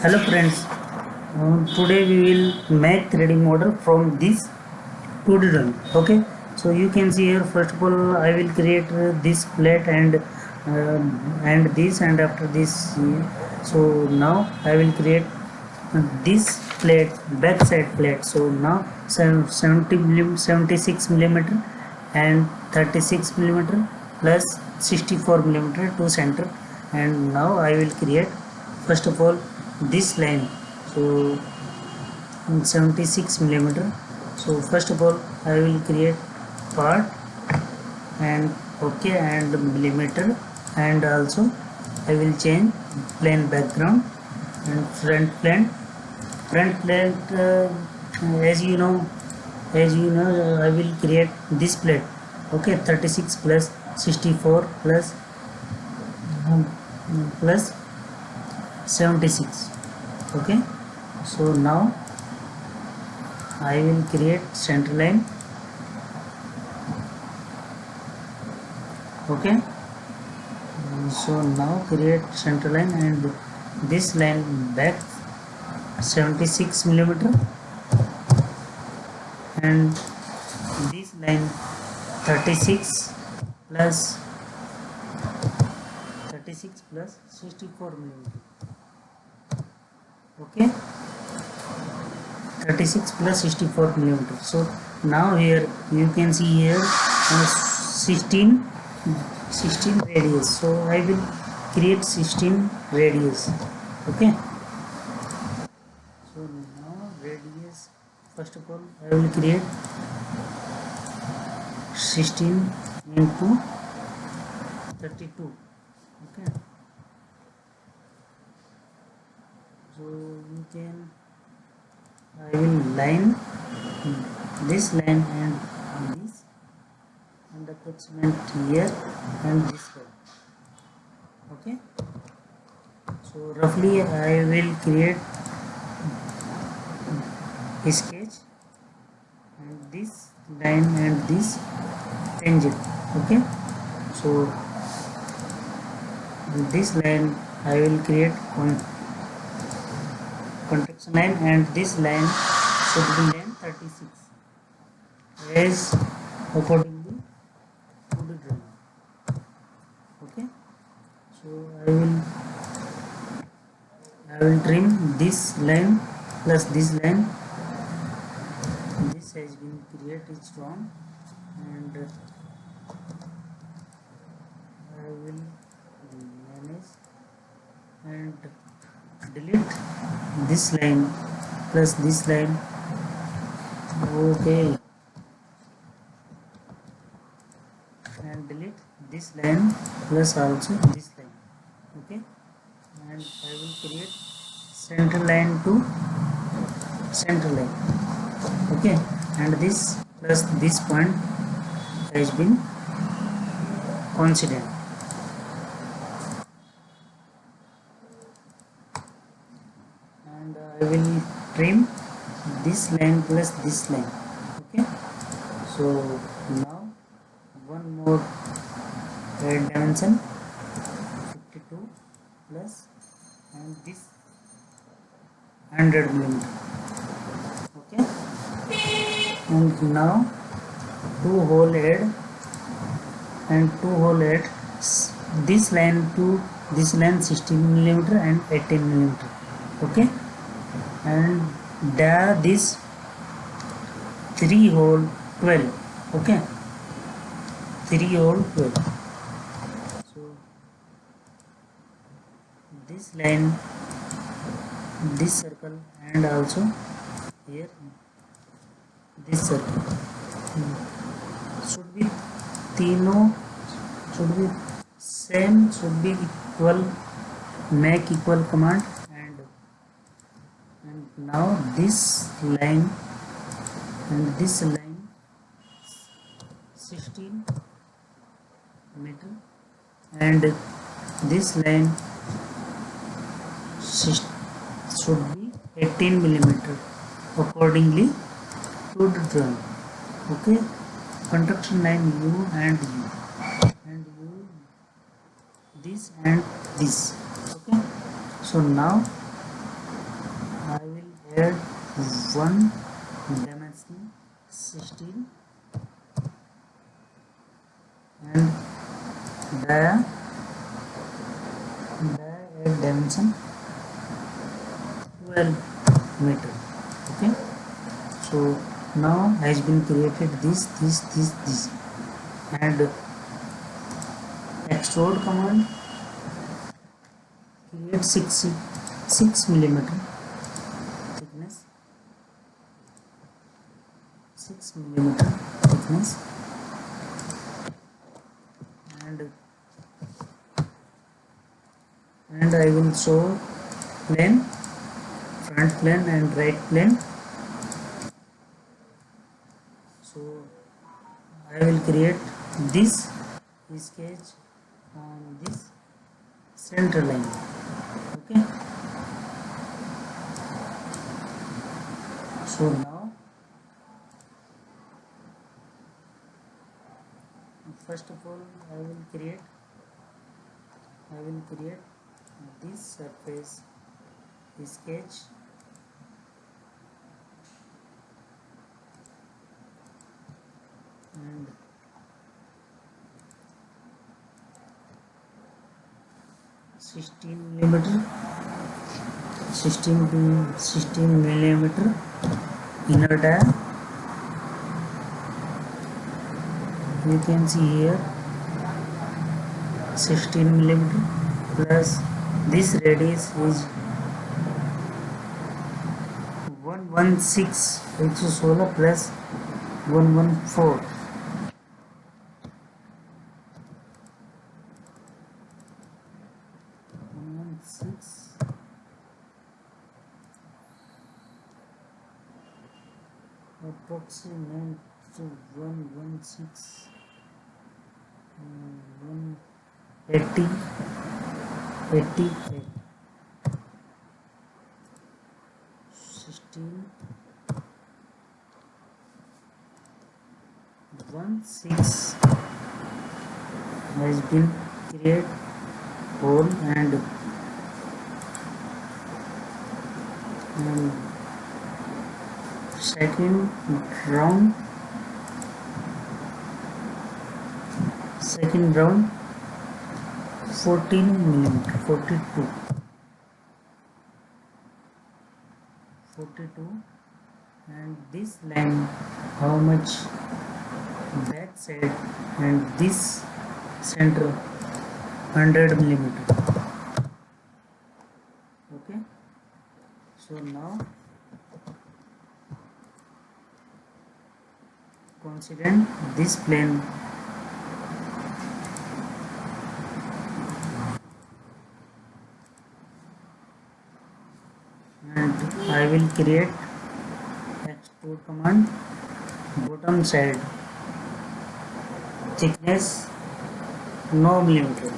Hello friends, today we will make 3D model from this 2D drawing. Okay, so you can see here, first of all I will create this plate and this, and after this so now I will create this plate, back side plate. So now 76 millimeter and 36 millimeter plus 64 millimeter to center. And now I will create first of all this line. So 76 millimeter. So first of all I will create part and okay and millimeter, and also I will change plane background and front plane as you know I will create this plate. Okay, 36 plus 64 plus 76. Okay, so now I will create center line. Okay, so now create center line and this line back 76 millimeter, and this line 36 plus 64 millimeter. Okay, 36 plus 64 millimeter. So now here you can see here 16 radius. So I will create 16 radius. Okay, so now radius, first of all I will create 16 into 32. Okay, so you can, I will line this line and this and approximate here and this one. Okay, so roughly I will create a sketch and this line and this tangent. Okay, so this line I will create contraction line, and this line should be length 36 as accordingly to the drawing. Okay, so I will trim this line plus this line. This has been created strong, and I will manage and delete this line plus this line. Okay, and delete this line plus also this line. Okay, and I will create center line to center line. Okay, and this plus this point has been coincident. And I will trim this line plus this line. Okay, so now one more dimension 52 plus and this 100 millimeter. Okay, and now two hole add this line to this line 16 millimeter and 18 millimeter. Okay, and this 3 hole 12. Okay, 3 hole 12. So this line, this circle, and also here this circle should be तीनों should be same, should be equal, make equal command. And now this line and this line 16 meter, and this line should be 18 millimeter accordingly to the drawing. Okay, construction line U and this and this. Okay, so now I will add one dimension 16 and dia add dimension 12 meter. Okay, so now has been created this and extrude command create 6 millimeter thickness, 6 millimeter thickness, and I will show plane, front plane and right plane. So I will create this sketch on this center line. Okay, so now first of all I will create this surface sketch and 16 millimeter 16 millimeter inner dia. You can see here 16 millimeter plus this radius is 116 16 plus 114 116 approximate to 116 180 88 16 16 has been created hole and second round 14 millimeter 42 and this line how much back side and this center 100 millimeter. Okay, so now consider this plane and I will create extrude command bottom side thickness 9 millimeter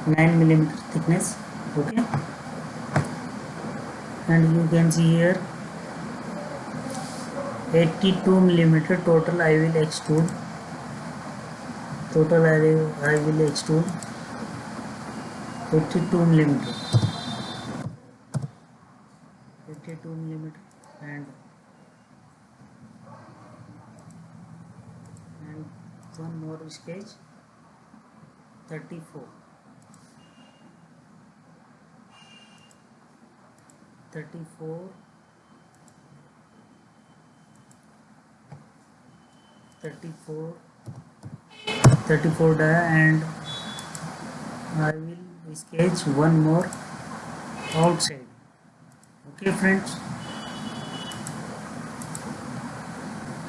9 millimeter thickness. Okay, and you can see here 82 millimeter total I will extrude I will extrude 82 millimeter and one more sketch 34 dia and I will sketch one more outside. Okay friends,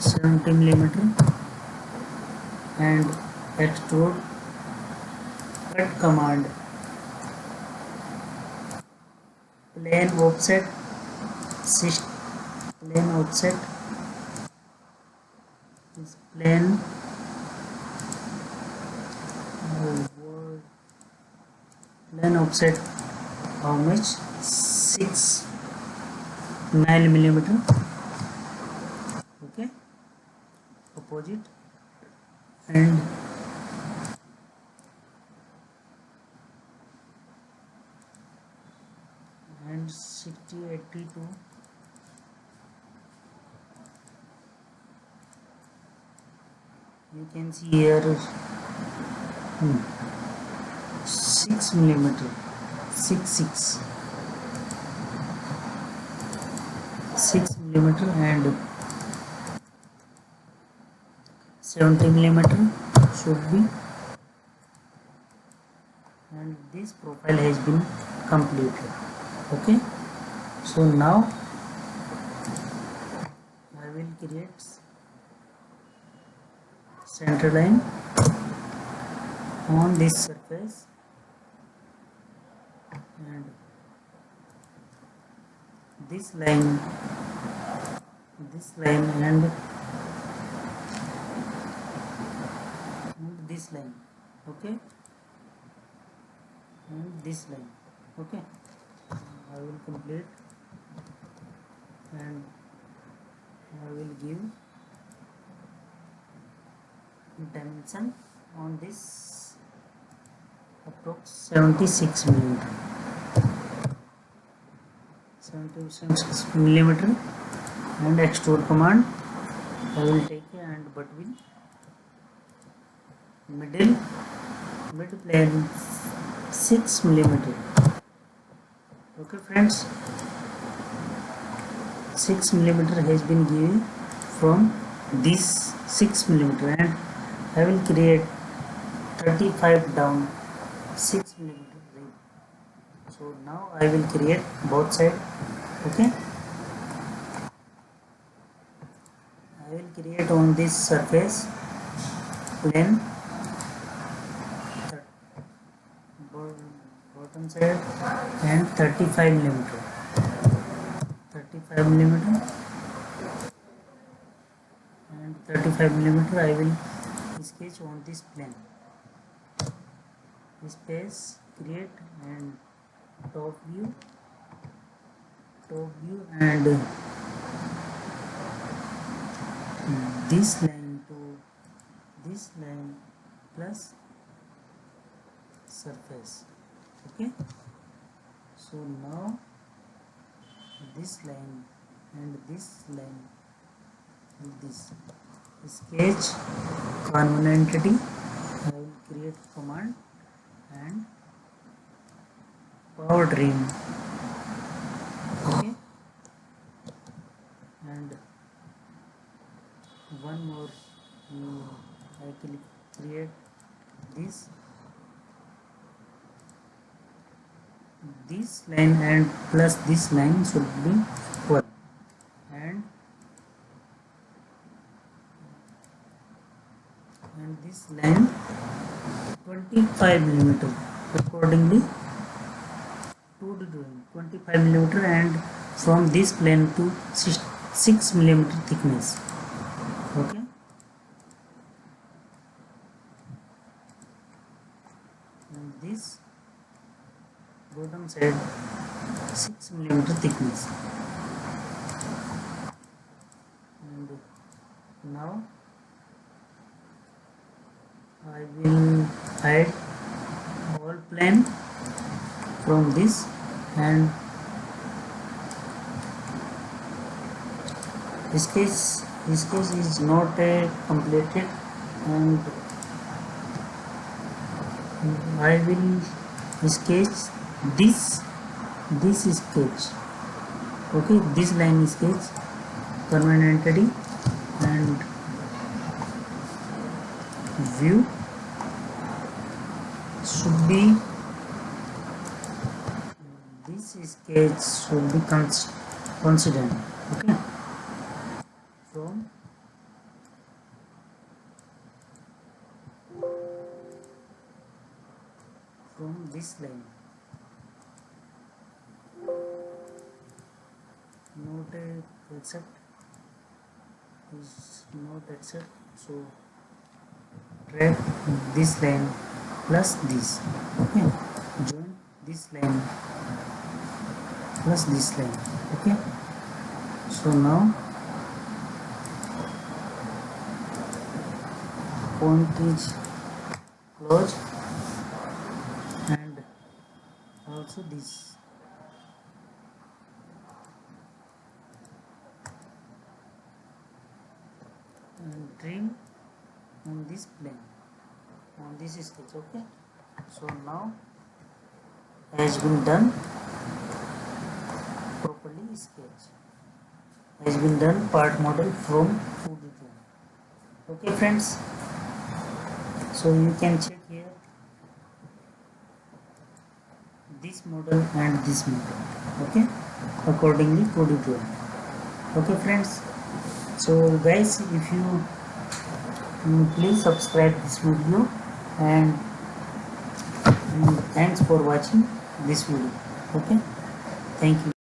70 millimeter and extrude cut command plane offset is plane offset how much 9 millimeter. Okay, opposite and 60 82 you can see here 6 millimeter 6 millimeter and 70 millimeter should be, and this profile has been completed. Okay, so now I will create center line on this surface and this line and this line. Okay, and this line. Okay, I will complete and I will give dimension on this approx 76 millimeter 76 millimeter and extrude command I will take and between mid plane 6 millimeter. Okay friends, 6 millimeter has been given from this 6 millimeter and I will create 35 down 6 millimeter rib. So now I will create both side. Okay, I will create on this surface plane bottom side and 35 millimeter 35 millimeter and 35 millimeter I will sketch on this plane. Space create and top view and this line to this line plus surface. Okay, so now this line and this line with this sketch common entity I will create command and power dream. Okay, and one more I will create this line and plus this line should be equal and this line 25 millimeter accordingly to the drawing 25 millimeter and from this plane to 6 millimeter thickness. Okay, and this bottom side 6 millimeter thickness. And now I will hide all plane from this and sketch is not completed and I will sketch this sketch. Okay, this line sketch permanent entity and view should be this sketch should be considered. Okay, from this line not accept is not accept, so drag this line plus this. Okay, join this line plus this line. Okay, so now point is closed and also this and trim on this plane, on this sketch. Okay, so now has been done properly. Sketch has been done part model from 2D drawing. Okay friends, so you can check here this model and this model. Okay, accordingly 2D drawing. Okay friends, so guys, if you please subscribe this video, and thanks for watching this video. Okay, thank you.